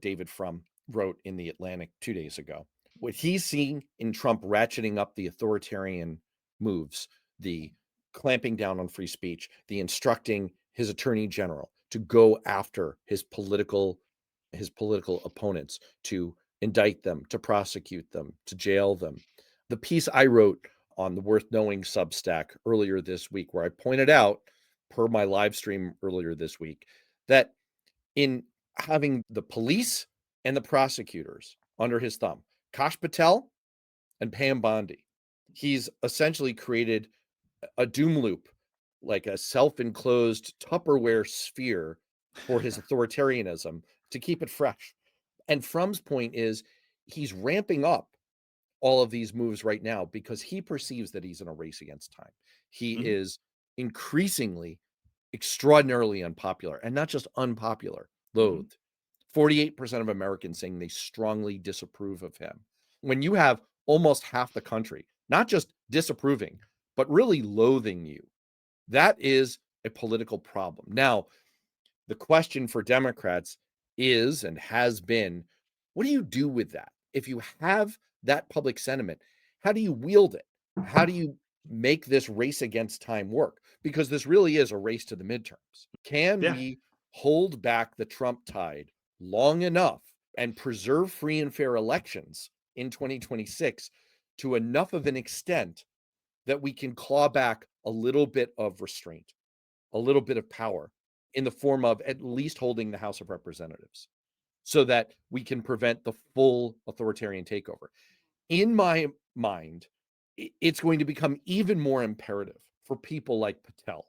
David Frum wrote in The Atlantic 2 days ago. What he's seeing in Trump ratcheting up the authoritarian moves, the clamping down on free speech, the instructing his attorney general to go after his political opponents, to indict them, to prosecute them, to jail them. The piece I wrote on the Worth Knowing Substack earlier this week, where I pointed out, per my live stream earlier this week, that in having the police and the prosecutors under his thumb, Kash Patel and Pam Bondi, he's essentially created a doom loop, like a self-enclosed Tupperware sphere for his authoritarianism to keep it fresh. And Frum's point is he's ramping up all of these moves right now because he perceives that he's in a race against time. He is increasingly extraordinarily unpopular, and not just unpopular, loathed. 48% of Americans saying they strongly disapprove of him. When you have almost half the country not just disapproving, but really loathing you, that is a political problem. Now, the question for Democrats is and has been, what do you do with that? If you have that public sentiment, how do you wield it? How do you make this race against time work? Because this really is a race to the midterms. Can we hold back the Trump tide long enough and preserve free and fair elections in 2026 to enough of an extent that we can claw back a little bit of restraint, a little bit of power in the form of at least holding the House of Representatives so that we can prevent the full authoritarian takeover? In my mind, it's going to become even more imperative for people like Patel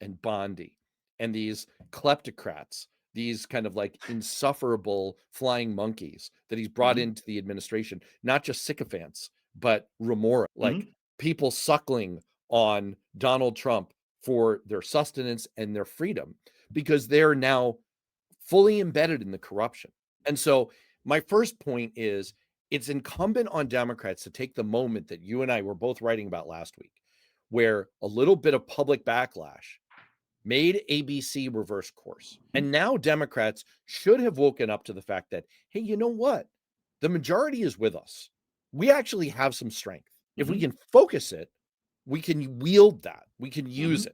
and Bondi and these kleptocrats, these kind of like insufferable flying monkeys that he's brought into the administration, not just sycophants, but remora, like people suckling on Donald Trump for their sustenance and their freedom, because they're now fully embedded in the corruption. And so my first point is, it's incumbent on Democrats to take the moment that you and I were both writing about last week, where a little bit of public backlash made ABC reverse course. And now Democrats should have woken up to the fact that, hey, you know what? The majority is with us. We actually have some strength. If we can focus it, we can wield that. We can use it.